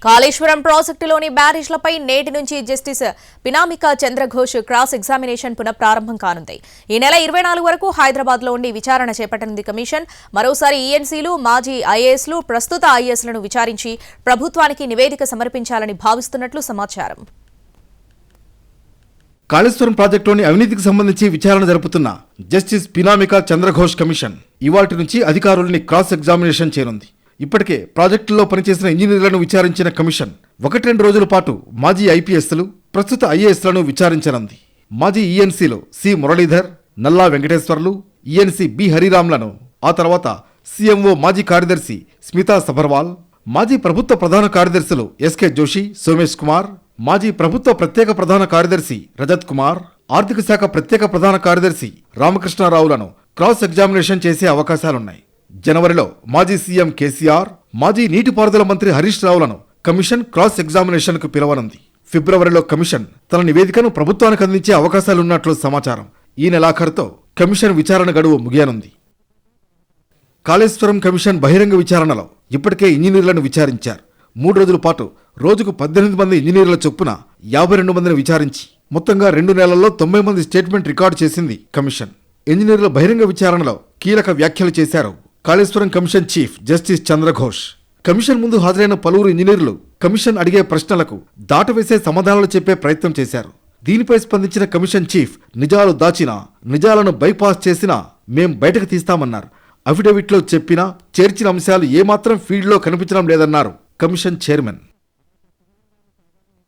కాళేశ్వరం ప్రాజెక్టులోని బ్యారేజ్లపై నేటి నుంచి justice పినామికా Chandra Ghose cross examination పునఃప్రారంభం కానుంది. ఈ నెల 24 వరకు హైదరాబాద్లో ఉండి విచారణ చేపట్టనుంది కమిషన్. మరోసారి ఈఎన్సీలు, మాజీ ఐఏఎస్లు, ప్రస్తుత ఐఏఎస్లను విచారించి ప్రభుత్వానికి నివేదిక సమర్పించాలని భావిస్తున్నట్లు సమాచారం. కాళేశ్వరం ప్రాజెక్టులోని అవినీతికి సంబంధించి విచారణ జరుపుతున్న జస్టిస్ పినామికా చంద్రఘోష్ కమిషన్ ఇవాల్టి నుంచి అధికారుల్ని క్రాస్ ఎగ్జామినేషన్ చేయనుంది. ఇప్పటికే ప్రాజెక్టుల్లో పనిచేసిన ఇంజనీర్లను విచారించిన కమిషన్ 1-2 రోజుల పాటు మాజీ ఐపీఎస్లు, ప్రస్తుత ఐఏఎస్లను విచారించనుంది. మాజీ ఈఎన్సీలో సి మురళీధర్, నల్లా వెంకటేశ్వర్లు, ఈఎన్సీ బి హరిరామ్లను, ఆ తర్వాత సీఎంఓ మాజీ కార్యదర్శి స్మితా సబర్వాల్, మాజీ ప్రభుత్వ ప్రధాన కార్యదర్శులు ఎస్కే జోషి, సోమేష్ కుమార్, మాజీ ప్రభుత్వ ప్రత్యేక ప్రధాన కార్యదర్శి రజత్ కుమార్, ఆర్థిక శాఖ ప్రత్యేక ప్రధాన కార్యదర్శి రామకృష్ణారావులను క్రాస్ ఎగ్జామినేషన్ చేసే అవకాశాలున్నాయి. జనవరిలో మాజీ సీఎం కేసీఆర్, మాజీ నీటిపారుదల మంత్రి హరీష్ రావులను కమిషన్ క్రాస్ ఎగ్జామినేషన్ కు పిలవనుంది. ఫిబ్రవరిలో కమిషన్ తన నివేదికను ప్రభుత్వానికి అందించే అవకాశాలున్నట్లు సమాచారం. ఈ నెలాఖరుతో కమిషన్ విచారణ గడువు ముగియనుంది. కాళేశ్వరం కమిషన్ బహిరంగ విచారణలో ఇప్పటికే ఇంజనీర్లను విచారించారు. 3 రోజుల పాటు రోజుకు 18 మంది ఇంజనీర్ల చొప్పున 52 మందిని విచారించి మొత్తంగా 2 నెలల్లో 90 మంది స్టేట్మెంట్ రికార్డు చేసింది కమిషన్. ఇంజనీర్ల బహిరంగ విచారణలో కీలక వ్యాఖ్యలు చేశారు Kaleshwaram commission chief justice Chandra Ghose. Commission ముందు హాజరైన పలువురు ఇంజనీర్లు కమిషన్ అడిగే ప్రశ్నలకు దాటవేసే సమాధానాలు చెప్పే ప్రయత్నం చేశారు. దీనిపై స్పందించిన కమిషన్ చీఫ్ నిజాలు దాచినా, నిజాలను బైపాస్ చేసినా మేం బయటకు తీస్తామన్నారు. అఫిడవిట్లో చెప్పినా చేర్చిన అంశాలు ఏమాత్రం ఫీల్డ్లో కనిపించడం లేదన్నారు కమిషన్ చైర్మన్.